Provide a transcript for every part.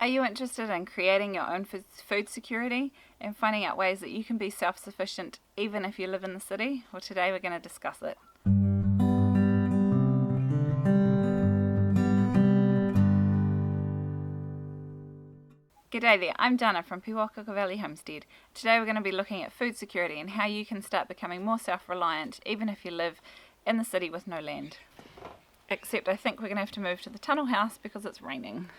Are you interested in creating your own food security and finding out ways that you can be self-sufficient even if you live in the city? Well, today we're going to discuss it. G'day there, I'm Dana from Piwakaka Valley Homestead. Today we're going to be looking at food security and how you can start becoming more self-reliant even if you live in the city with no land. Except I think we're going to have to move to the tunnel house because it's raining.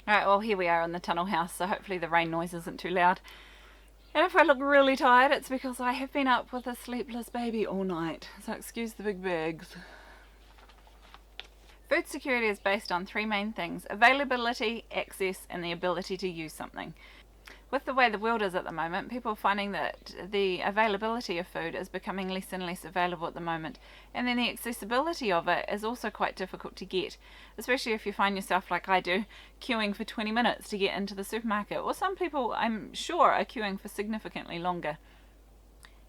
Alright, well here we are in the tunnel house, so hopefully the rain noise isn't too loud. And if I look really tired, it's because I have been up with a sleepless baby all night, so excuse the big bags. Food security is based on three main things: availability, access, and the ability to use something. With the way the world is at the moment, people are finding that the availability of food is becoming less and less available at the moment, and then the accessibility of it is also quite difficult to get, especially if you find yourself, like I do, queuing for 20 minutes to get into the supermarket, or some people, I'm sure, are queuing for significantly longer.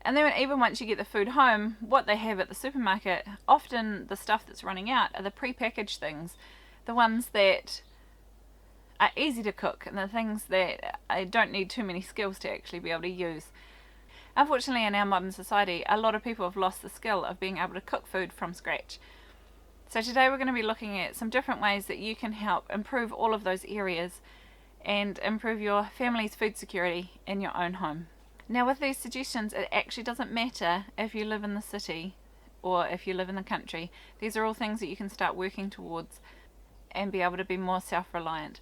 And then even once you get the food home, what they have at the supermarket, often the stuff that's running out are the pre-packaged things, the ones that are easy to cook and the things that I don't need too many skills to actually be able to use. Unfortunately, in our modern society, a lot of people have lost the skill of being able to cook food from scratch. So today we're going to be looking at some different ways that you can help improve all of those areas and improve your family's food security in your own home. Now, with these suggestions, it actually doesn't matter if you live in the city or if you live in the country. These are all things that you can start working towards and be able to be more self-reliant.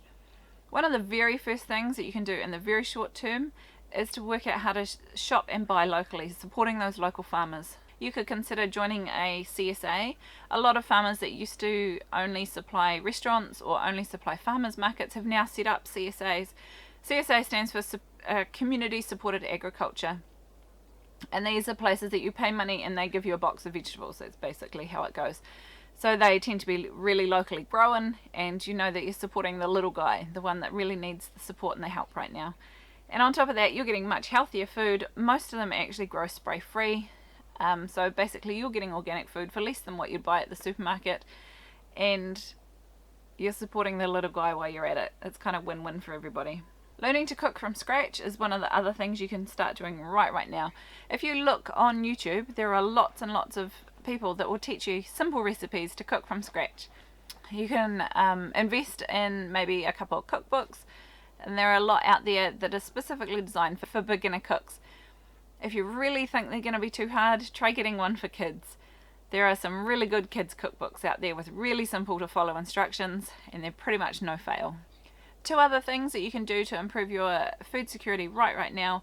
One of the very first things that you can do in the very short term is to work out how to shop and buy locally, supporting those local farmers. You could consider joining a CSA. A lot of farmers that used to only supply restaurants or only supply farmers markets have now set up CSAs. CSA stands for Community Supported Agriculture. And these are places that you pay money and they give you a box of vegetables. That's basically how it goes. So they tend to be really locally grown, and you know that you're supporting the little guy, the one that really needs the support and the help right now. And on top of that, you're getting much healthier food. Most of them actually grow spray-free. So basically you're getting organic food for less than what you'd buy at the supermarket, and you're supporting the little guy while you're at it. It's kind of win-win for everybody. Learning to cook from scratch is one of the other things you can start doing right now. If you look on YouTube, there are lots and lots of people that will teach you simple recipes to cook from scratch. You can invest in maybe a couple of cookbooks, and there are a lot out there that are specifically designed for beginner cooks. If you really think they're going to be too hard, try getting one for kids. There are some really good kids cookbooks out there with really simple to follow instructions, and they're pretty much no fail. Two other things that you can do to improve your food security right now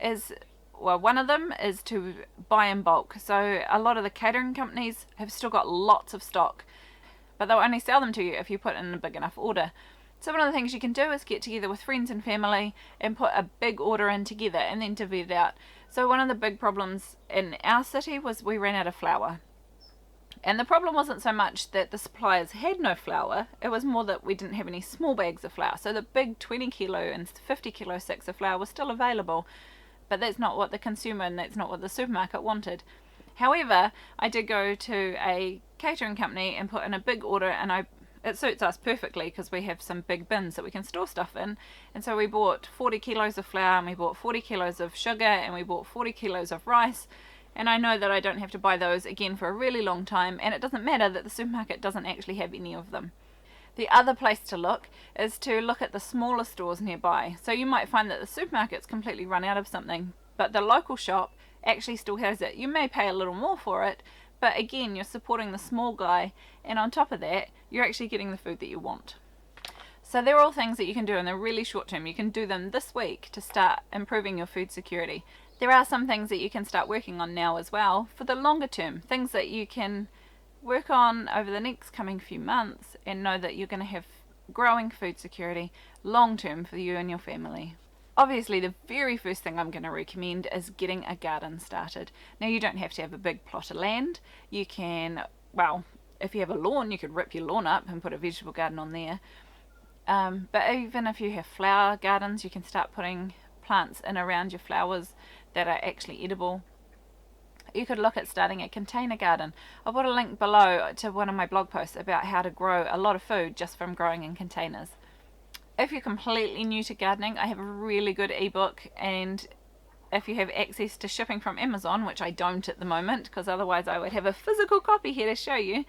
is, well, one of them is to buy in bulk. So a lot of the catering companies have still got lots of stock, but they'll only sell them to you if you put in a big enough order. So one of the things you can do is get together with friends and family and put a big order in together and then divvy it out. So one of the big problems in our city was we ran out of flour. And the problem wasn't so much that the suppliers had no flour, it was more that we didn't have any small bags of flour. So the big 20 kilo and 50 kilo sacks of flour were still available, but that's not what the consumer and that's not what the supermarket wanted. However, I did go to a catering company and put in a big order, and it suits us perfectly because we have some big bins that we can store stuff in. And so we bought 40 kilos of flour, and we bought 40 kilos of sugar, and we bought 40 kilos of rice. And I know that I don't have to buy those again for a really long time, and it doesn't matter that the supermarket doesn't actually have any of them. The other place to look is to look at the smaller stores nearby. So you might find that the supermarket's completely run out of something, but the local shop actually still has it. You may pay a little more for it, but again, you're supporting the small guy, and on top of that, you're actually getting the food that you want. So they're all things that you can do in the really short term. You can do them this week to start improving your food security. There are some things that you can start working on now as well for the longer term, things that you can work on over the next coming few months and know that you're going to have growing food security long term for you and your family. Obviously, the very first thing I'm going to recommend is getting a garden started. Now, you don't have to have a big plot of land. You can, well, if you have a lawn, you could rip your lawn up and put a vegetable garden on there. But even if you have flower gardens, you can start putting plants in around your flowers that are actually edible. You could look at starting a container garden. I'll put a link below to one of my blog posts about how to grow a lot of food just from growing in containers. If you're completely new to gardening, I have a really good ebook, and if you have access to shipping from Amazon, which I don't at the moment because otherwise I would have a physical copy here to show you,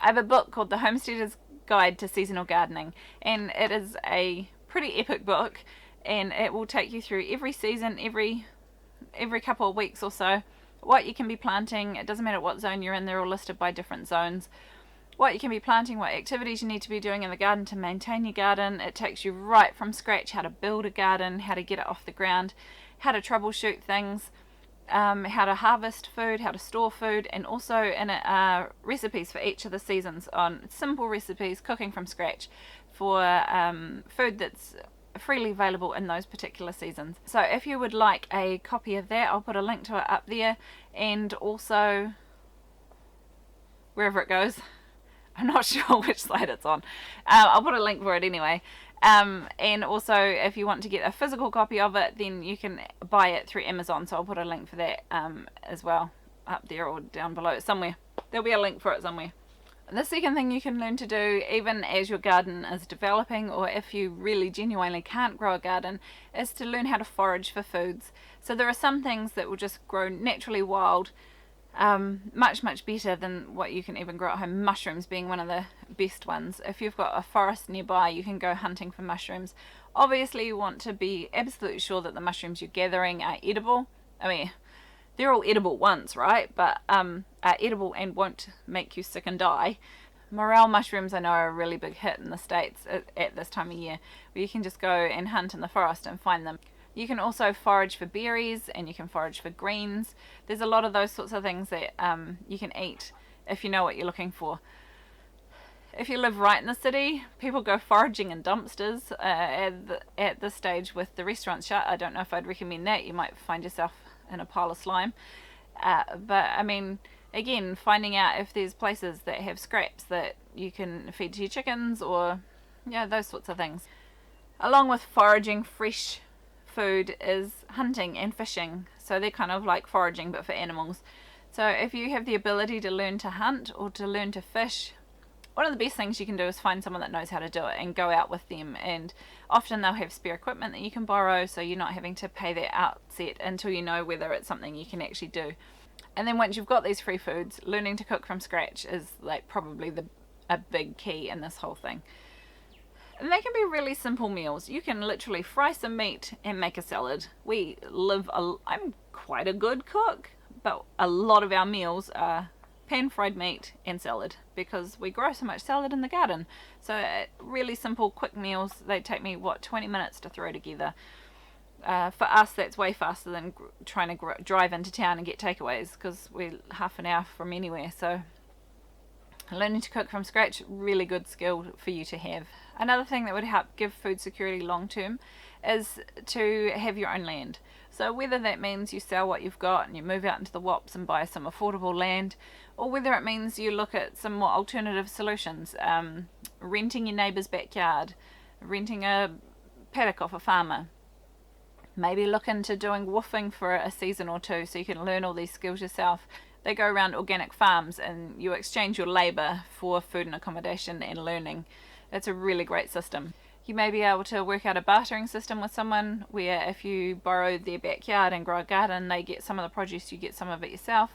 I have a book called The Homesteader's Guide to Seasonal Gardening, and it is a pretty epic book, and it will take you through every season, every couple of weeks or so, what you can be planting. It doesn't matter what zone you're in, they're all listed by different zones. What you can be planting, what activities you need to be doing in the garden to maintain your garden. It takes you right from scratch how to build a garden, how to get it off the ground, how to troubleshoot things, how to harvest food, how to store food, and also in it recipes for each of the seasons on simple recipes, cooking from scratch for food that's freely available in those particular seasons. So if you would like a copy of that, I'll put a link to it up there, and also wherever it goes. I'm not sure which slide it's on. I'll put a link for it anyway. And also, if you want to get a physical copy of it, then you can buy it through Amazon. So I'll put a link for that as well, up there or down below somewhere. There'll be a link for it somewhere. The second thing you can learn to do, even as your garden is developing, or if you really genuinely can't grow a garden, is to learn how to forage for foods. So there are some things that will just grow naturally wild, much better than what you can even grow at home. Mushrooms being one of the best ones. If you've got a forest nearby, you can go hunting for mushrooms. Obviously you want to be absolutely sure that the mushrooms you're gathering are edible. I mean, they're all edible once, right? But are edible and won't make you sick and die. Morel mushrooms, I know, are a really big hit in the States at this time of year, where you can just go and hunt in the forest and find them. You can also forage for berries, and you can forage for greens. There's a lot of those sorts of things that you can eat if you know what you're looking for. If you live right in the city, people go foraging in dumpsters at this stage with the restaurants shut. I don't know if I'd recommend that. You might find yourself in a pile of slime. But I mean, again, finding out if there's places that have scraps that you can feed to your chickens, or those sorts of things. Along with foraging fresh food is hunting and fishing. So they're kind of like foraging but for animals. So if you have the ability to learn to hunt or to learn to fish, one of the best things you can do is find someone that knows how to do it and go out with them. And often they'll have spare equipment that you can borrow, so you're not having to pay that outset until you know whether it's something you can actually do. And then once you've got these free foods, learning to cook from scratch is like probably a big key in this whole thing. And they can be really simple meals. You can literally fry some meat and make a salad. I'm quite a good cook, but a lot of our meals are pan-fried meat and salad because we grow so much salad in the garden. So really simple, quick meals. They take me, 20 minutes to throw together. For us, that's way faster than trying to drive into town and get takeaways, because we're half an hour from anywhere. So learning to cook from scratch, really good skill for you to have. Another thing that would help give food security long term is to have your own land. So whether that means you sell what you've got and you move out into the WOPs and buy some affordable land, or whether it means you look at some more alternative solutions, renting your neighbour's backyard, renting a paddock off a farmer, maybe look into doing woofing for a season or two so you can learn all these skills yourself. They go around organic farms and you exchange your labour for food and accommodation and learning. It's a really great system. You may be able to work out a bartering system with someone where if you borrow their backyard and grow a garden, they get some of the produce, you get some of it yourself.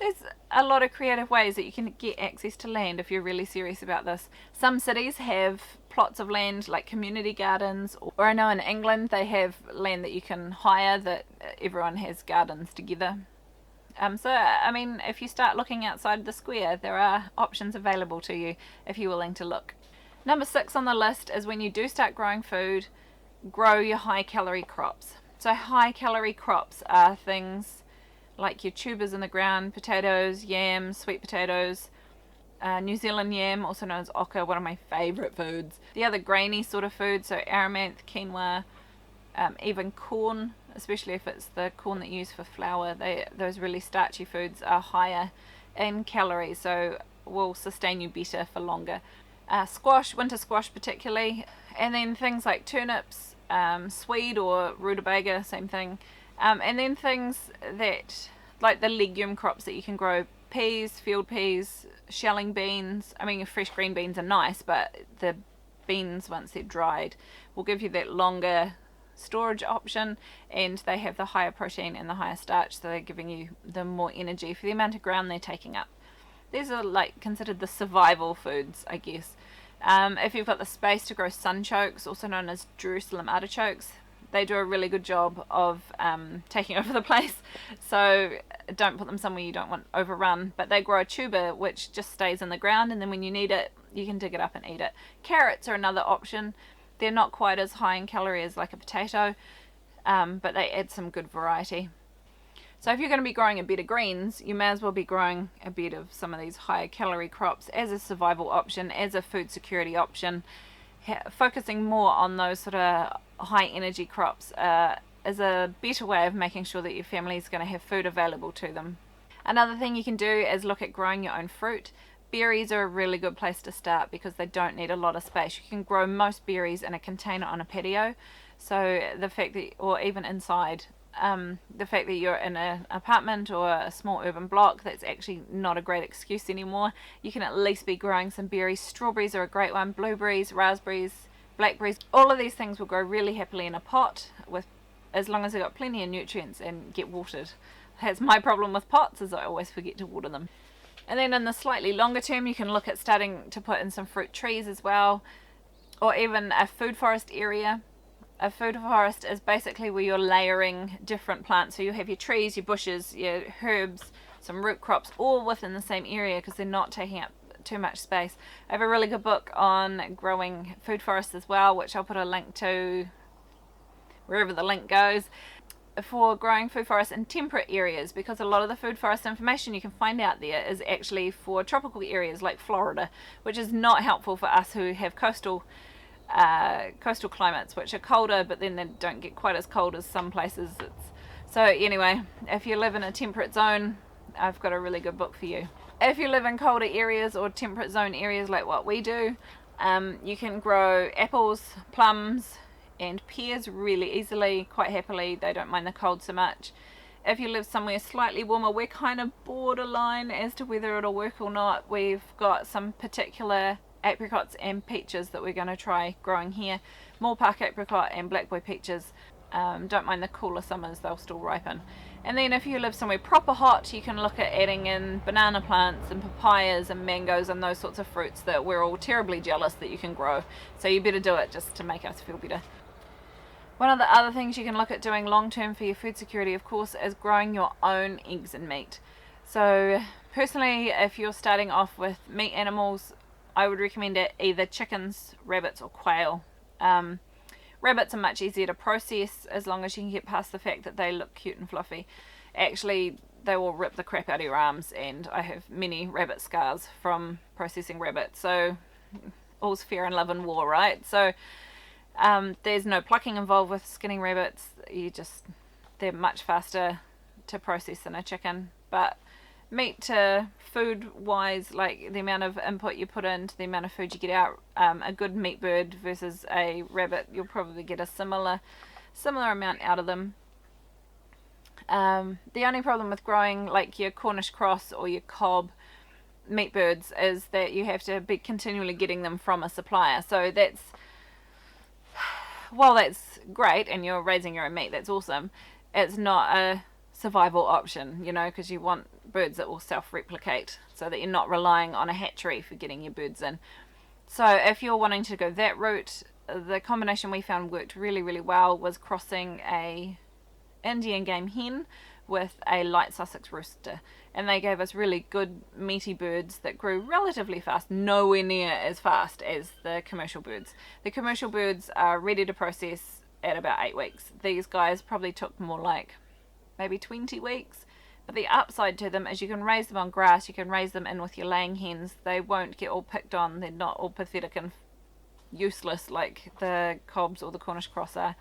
There's a lot of creative ways that you can get access to land if you're really serious about this. Some cities have plots of land like community gardens, or I know in England they have land that you can hire that everyone has gardens together. So, I mean, if you start looking outside the square, there are options available to you if you're willing to look. Number 6 on the list is when you do start growing food, grow your high calorie crops. So high calorie crops are things like your tubers in the ground, potatoes, yams, sweet potatoes, New Zealand yam, also known as oca, one of my favourite foods. The other grainy sort of food, so amaranth, quinoa, even corn, especially if it's the corn that you use for flour. Those really starchy foods are higher in calories, so will sustain you better for longer. Squash, winter squash particularly, and then things like turnips, swede or rutabaga, same thing, and then things that like the legume crops that you can grow, peas, field peas, shelling beans. I mean, fresh green beans are nice, but the beans, once they're dried, will give you that longer storage option, and they have the higher protein and the higher starch, so they're giving you the more energy for the amount of ground they're taking up. These are like considered the survival foods, I guess. If you've got the space to grow sunchokes, also known as Jerusalem artichokes, they do a really good job of taking over the place, so don't put them somewhere you don't want overrun. But they grow a tuber which just stays in the ground, and then when you need it, you can dig it up and eat it. Carrots are another option. They're not quite as high in calories like a potato, but they add some good variety. So if you're going to be growing a bed of greens, you may as well be growing a bed of some of these higher calorie crops as a survival option, as a food security option. Focusing more on those sort of high energy crops is a better way of making sure that your family is going to have food available to them. Another thing you can do is look at growing your own fruit. Berries are a really good place to start because they don't need a lot of space. You can grow most berries in a container on a patio, so the fact that, or even inside, the fact that you're in an apartment or a small urban block, that's actually not a great excuse anymore. You can at least be growing some berries. Strawberries are a great one, blueberries, raspberries, blackberries. All of these things will grow really happily in a pot, with as long as they've got plenty of nutrients and get watered. That's my problem with pots, is I always forget to water them. And then in the slightly longer term, you can look at starting to put in some fruit trees as well, or even a food forest area. A food forest is basically where you're layering different plants. So you have your trees, your bushes, your herbs, some root crops, all within the same area because they're not taking up too much space. I have a really good book on growing food forests as well, which I'll put a link to wherever the link goes, for growing food forests in temperate areas, because a lot of the food forest information you can find out there is actually for tropical areas like Florida, which is not helpful for us who have coastal climates, which are colder, but then they don't get quite as cold as some places. So anyway, if you live in a temperate zone, I've got a really good book for you. If you live in colder areas or temperate zone areas like what we do, you can grow apples, plums and pears really easily, quite happily. They don't mind the cold so much. If you live somewhere slightly warmer, we're kind of borderline as to whether it'll work or not. We've got some particular apricots and peaches that we're going to try growing here. Moorpark apricot and black boy peaches. Don't mind the cooler summers, they'll still ripen. And then if you live somewhere proper hot, you can look at adding in banana plants and papayas and mangoes and those sorts of fruits that we're all terribly jealous that you can grow. So you better do it just to make us feel better. One of the other things you can look at doing long term for your food security, of course, is growing your own eggs and meat. So personally, if you're starting off with meat animals, I would recommend it either chickens, rabbits or quail. Rabbits are much easier to process as long as you can get past the fact that they look cute and fluffy. Actually, they will rip the crap out of your arms, and I have many rabbit scars from processing rabbits. So all's fair in love and war, right? So there's no plucking involved with skinning rabbits. They're much faster to process than a chicken. But meat to food wise, like the amount of input you put into the amount of food you get out, a good meat bird versus a rabbit, you'll probably get a similar amount out of them. The only problem with growing like your Cornish cross or your cob meat birds is that you have to be continually getting them from a supplier. So that's great, and you're raising your own meat, that's awesome. It's not a survival option, because you want birds that will self-replicate so that you're not relying on a hatchery for getting your birds in. So if you're wanting to go that route, the combination we found worked really, really well was crossing a Indian game hen with a light Sussex rooster, and they gave us really good meaty birds that grew relatively fast, nowhere near as fast as the commercial birds. The commercial birds are ready to process at about 8 weeks. These guys probably took more like maybe 20 weeks. But the upside to them is you can raise them on grass, you can raise them in with your laying hens. They won't get all picked on, they're not all pathetic and useless like the cobs or the Cornish cross are.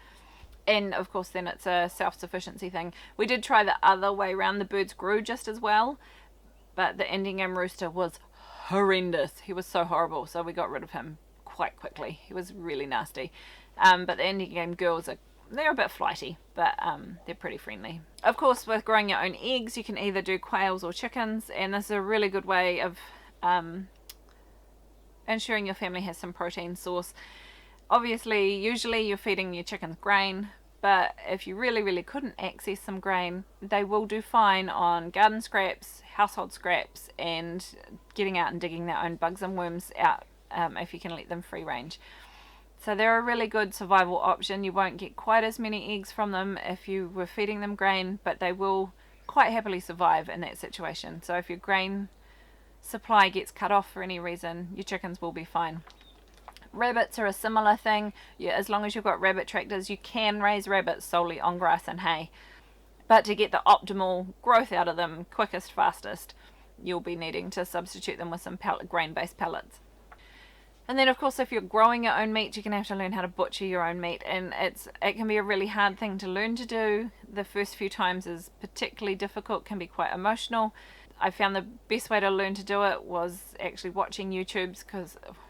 And of course then it's a self-sufficiency thing. We did try the other way around. The birds grew just as well, but the Indian game rooster was horrendous. He was so horrible, so we got rid of him quite quickly. He was really nasty. But the Indian game girls are they're a bit flighty, but they're pretty friendly. Of course, with growing your own eggs, you can either do quails or chickens, and this is a really good way of ensuring your family has some protein source. Obviously, usually you're feeding your chickens grain, but if you really couldn't access some grain, they will do fine on garden scraps, household scraps, and getting out and digging their own bugs and worms out if you can let them free range. So they're a really good survival option. You won't get quite as many eggs from them if you were feeding them grain, but they will quite happily survive in that situation. So if your grain supply gets cut off for any reason, your chickens will be fine. Rabbits are a similar thing. As long as you've got rabbit tractors, you can raise rabbits solely on grass and hay. But to get the optimal growth out of them, quickest, fastest, you'll be needing to substitute them with some grain-based pellets. And then, of course, if you're growing your own meat, you're going to have to learn how to butcher your own meat. And it can be a really hard thing to learn to do. The first few times is particularly difficult, can be quite emotional. I found the best way to learn to do it was actually watching YouTube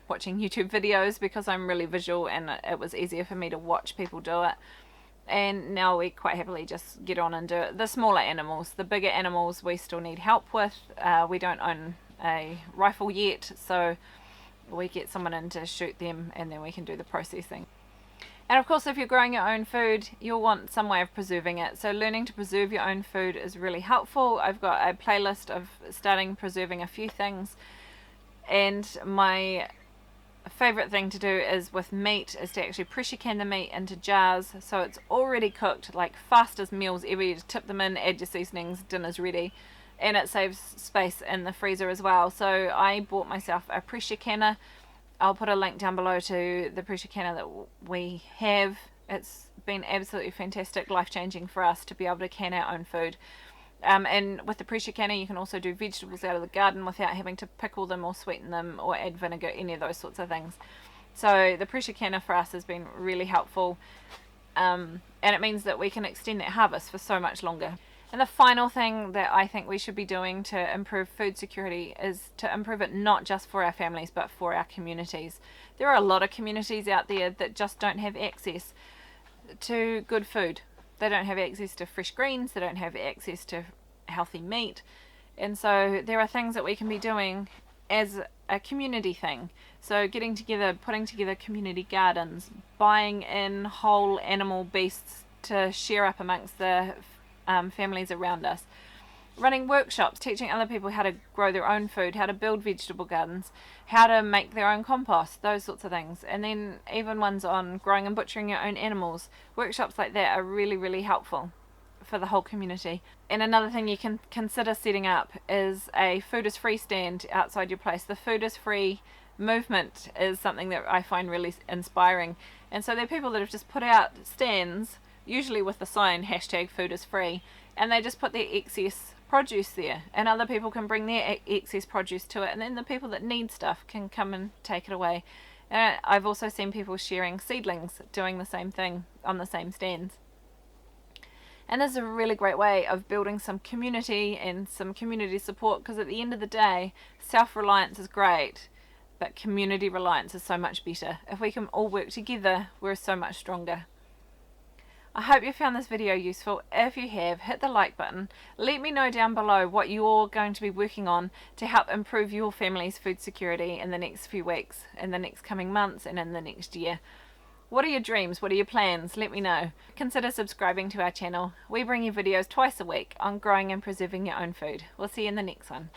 videos, because I'm really visual and it was easier for me to watch people do it. And now we quite happily just get on and do it. The smaller animals, the bigger animals, we still need help with. We don't own a rifle yet, so we get someone in to shoot them and then we can do the processing. And of course, if you're growing your own food, you'll want some way of preserving it. So learning to preserve your own food is really helpful. I've got a playlist of starting preserving a few things. And my favorite thing to do is with meat is to actually pressure can the meat into jars so it's already cooked, like fastest meals ever. You just tip them in, add your seasonings, dinner's ready. And it saves space in the freezer as well. So I bought myself a pressure canner. I'll put a link down below to the pressure canner that we have. It's been absolutely fantastic, life-changing for us to be able to can our own food. And with the pressure canner, you can also do vegetables out of the garden without having to pickle them or sweeten them or add vinegar, any of those sorts of things. So the pressure canner for us has been really helpful. And it means that we can extend that harvest for so much longer. And the final thing that I think we should be doing to improve food security is to improve it not just for our families but for our communities. There are a lot of communities out there that just don't have access to good food. They don't have access to fresh greens, they don't have access to healthy meat. And so there are things that we can be doing as a community thing. So getting together, putting together community gardens, buying in whole animal beasts to share up amongst the families around us, running workshops, teaching other people how to grow their own food, how to build vegetable gardens, how to make their own compost, those sorts of things. And then even ones on growing and butchering your own animals. Workshops like that are really helpful for the whole community. And another thing you can consider setting up is a food is free stand outside your place. The food is free movement is something that I find really inspiring. And so there are people that have just put out stands, usually with the sign #foodisfree, and they just put their excess produce there, and other people can bring their excess produce to it, and then the people that need stuff can come and take it away. And I've also seen people sharing seedlings, doing the same thing on the same stands. And this is a really great way of building some community and some community support, because at the end of the day, self-reliance is great, but community reliance is so much better. If we can all work together, we're so much stronger. I hope you found this video useful. If you have, hit the like button. Let me know down below what you're going to be working on to help improve your family's food security in the next few weeks, in the next coming months, and in the next year. What are your dreams? What are your plans? Let me know. Consider subscribing to our channel. We bring you videos twice a week on growing and preserving your own food. We'll see you in the next one.